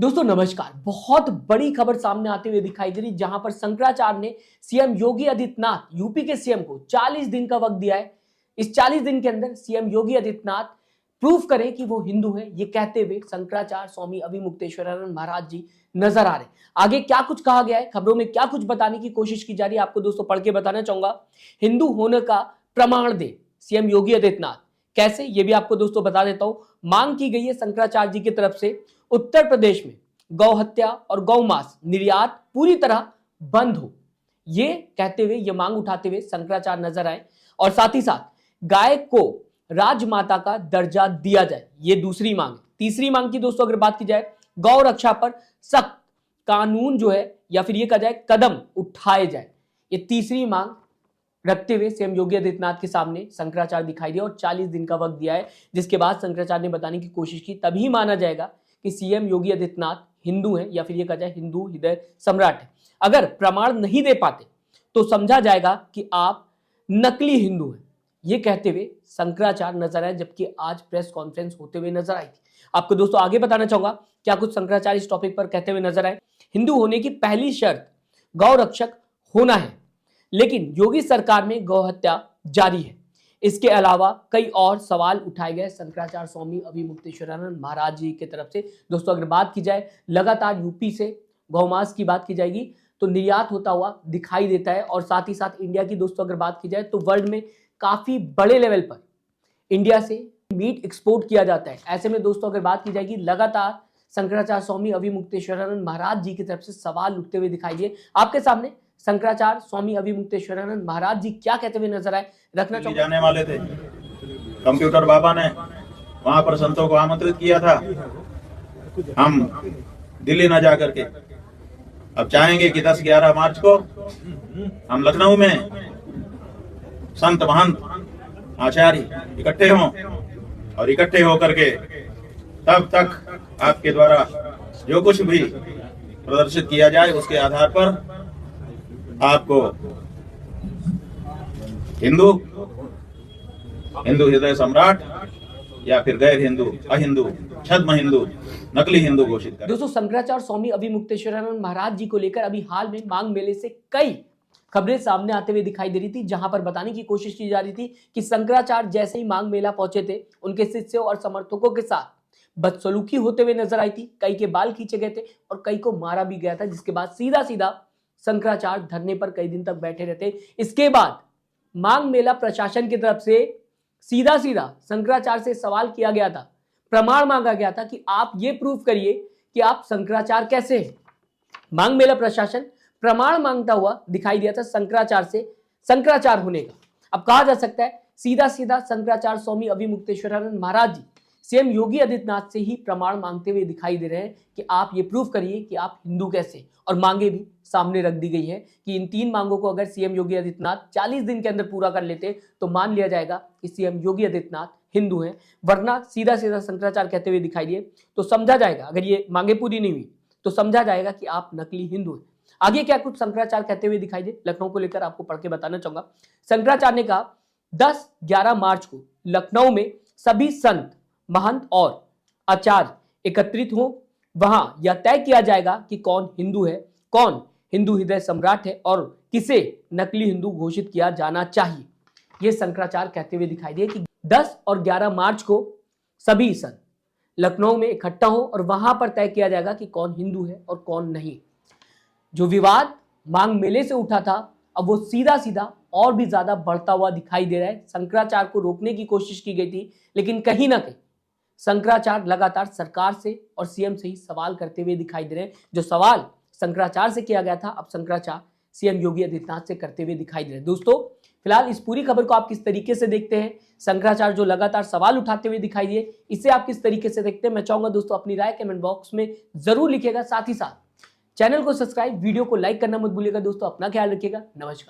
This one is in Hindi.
दोस्तों नमस्कार। बहुत बड़ी खबर सामने आते हुए दिखाई दे रही, जहां पर शंकराचार्य ने सीएम योगी आदित्यनाथ यूपी के सीएम को 40 दिन का वक्त दिया है। इस 40 दिन के अंदर सीएम योगी आदित्यनाथ प्रूफ करें कि वो हिंदू है, ये कहते हुए शंकराचार्य स्वामी अभिमुक्तेश्वरानंद महाराज जी नजर आ रहे। आगे क्या कुछ कहा गया है, खबरों में क्या कुछ बताने की कोशिश की जा रही है, आपको दोस्तों पढ़ के बताना चाहूंगा। हिंदू होने का प्रमाण दे सीएम योगी आदित्यनाथ, कैसे ये भी आपको दोस्तों बता देता हूं। मांग की गई है शंकराचार्य जी की तरफ से उत्तर प्रदेश में गौ हत्या और गौ मांस निर्यात पूरी तरह बंद हो, ये कहते हुए ये मांग उठाते हुए शंकराचार्य नजर आए। और साथ ही साथ गाय को राजमाता का दर्जा दिया जाए, ये दूसरी मांग है। तीसरी मांग की दोस्तों अगर बात की जाए, गौ रक्षा पर सख्त कानून जो है या फिर ये कहा जाए कदम उठाए जाए, ये तीसरी मांग रखते हुए सीएम योगी आदित्यनाथ के सामने शंकराचार्य दिखाई दिया और 40 दिन का वक्त दिया है। जिसके बाद शंकराचार्य ने बताने की कोशिश की, तभी माना जाएगा कि सीएम योगी आदित्यनाथ हिंदू है या फिर ये कहा जाए हिंदू हृदय सम्राट है। अगर प्रमाण नहीं दे पाते तो समझा जाएगा कि आप नकली हिंदू हैं, ये कहते हुए शंकराचार्य नजर आए, जबकि आज प्रेस कॉन्फ्रेंस होते हुए नजर आई थी। आपको दोस्तों आगे बताना चाहूंगा क्या कुछ शंकराचार्य इस टॉपिक पर कहते हुए नजर आए। हिंदू होने की पहली शर्त गौ रक्षक होना है, लेकिन योगी सरकार में गौ हत्या जारी है। इसके अलावा कई और सवाल उठाए गए शंकराचार्य स्वामी अभिमुक्तेश्वरानंद महाराज जी की तरफ से। दोस्तों अगर बात की जाए, लगातार यूपी से गौमांस की बात की जाएगी तो निर्यात होता हुआ दिखाई देता है। और साथ ही साथ इंडिया की दोस्तों अगर बात की जाए तो वर्ल्ड में काफी बड़े लेवल पर इंडिया से मीट एक्सपोर्ट किया जाता है। ऐसे में दोस्तों अगर बात की जाएगी, लगातार शंकराचार्य स्वामी अभिमुक्तेश्वरानंद महाराज जी की तरफ से सवाल उठते हुए दिखाई दिए। आपके सामने शंकराचार्य स्वामी अभिमुक्तेश्वरानंद महाराज जी क्या कहते हुए नजर आए, रखना चाहूंगा। जाने वाले थे, कंप्यूटर बाबा ने वहां पर संतों को आमंत्रित किया था। हम दिल्ली न जा करके अब चाहेंगे कि 10-11 मार्च को हम लखनऊ में संत महंत आचार्य इकट्ठे हों और इकट्ठे होकर के तब तक आपके द्वारा जो कुछ भी प्रदर्शित किया जाए उसके आधार पर आपको हिंदू हृदय सम्राट या फिर गैर हिंदू, अहिंदू, छद्म हिंदू, नकली हिंदू घोषित करें। दोस्तों शंकराचार्य स्वामी अभिमुक्तेश्वरानंद महाराज जी को लेकर अभी हाल में मांग मेले से कई खबरें सामने आते हुए दिखाई दे रही थी, जहां पर बताने की कोशिश की जा रही थी कि शंकराचार्य जैसे ही मांग मेला पहुंचे थे, उनके शिष्यों और समर्थकों के साथ बदसलूकी होते हुए नजर आई थी। कई के बाल खींचे गए थे और कई को मारा भी गया था, जिसके बाद सीधा सीधा शंकराचार्य धरने पर कई दिन तक बैठे रहते। इसके बाद मांग मेला प्रशासन की तरफ से सीधा सीधा शंकराचार्य से सवाल किया गया था, प्रमाण मांगा गया था कि आप ये प्रूफ करिए कि आप शंकराचार्य कैसे हैं। मांग मेला प्रशासन प्रमाण मांगता हुआ दिखाई दिया था शंकराचार्य से, शंकराचार्य होने का। अब कहा जा सकता है सीधा सीधा शंकराचार्य स्वामी अभिमुक्तेश्वरानंद महाराज जी सीएम योगी आदित्यनाथ से ही प्रमाण मांगते हुए दिखाई दे रहे हैं कि आप ये प्रूफ करिए कि आप हिंदू कैसे। और मांगे भी सामने रख दी गई है कि इन 3 मांगों को अगर सीएम योगी आदित्यनाथ 40 दिन के अंदर पूरा कर लेते तो मान लिया जाएगा कि सीएम योगी आदित्यनाथ हिंदू हैं, वरना सीधा सीधा शंकराचार्य कहते हुए दिखाई दिए तो समझा जाएगा, अगर ये मांगे पूरी नहीं हुई तो समझा जाएगा कि आप नकली हिंदू हैं। आगे क्या कुछ शंकराचार्य कहते हुए दिखाई दे, लखनऊ को लेकर आपको पढ़ के बताना चाहूंगा। शंकराचार्य ने कहा 10-11 मार्च को लखनऊ में सभी संत महंत और आचार्य एकत्रित हो, वहां यह तय किया जाएगा कि कौन हिंदू है, कौन हिंदू हृदय सम्राट है और किसे नकली हिंदू घोषित किया जाना चाहिए। यह शंकराचार्य कहते हुए दिखाई दिए कि 10 और 11 मार्च को सभी संत लखनऊ में इकट्ठा हो और वहां पर तय किया जाएगा कि कौन हिंदू है और कौन नहीं। जो विवाद मांग मेले से उठा था, अब वो सीधा सीधा और भी ज्यादा बढ़ता हुआ दिखाई दे रहा है। शंकराचार्य को रोकने की कोशिश की गई थी, लेकिन कहीं ना कहीं शंकराचार्य लगातार सरकार से और सीएम से ही सवाल करते हुए दिखाई दे रहे हैं। जो सवाल शंकराचार्य से किया गया था, अब शंकराचार्य सीएम योगी आदित्यनाथ से करते हुए दिखाई दे रहे हैं। दोस्तों फिलहाल इस पूरी खबर को आप किस तरीके से देखते हैं, शंकराचार्य जो लगातार सवाल उठाते हुए दिखाई दिए, इसे आप किस तरीके से देखते हैं, मैं चाहूंगा दोस्तों अपनी राय कमेंट बॉक्स में जरूर लिखिएगा। साथ ही साथ चैनल को सब्सक्राइब, वीडियो को लाइक करना मत भूलिएगा। दोस्तों अपना ख्याल रखिएगा। नमस्कार।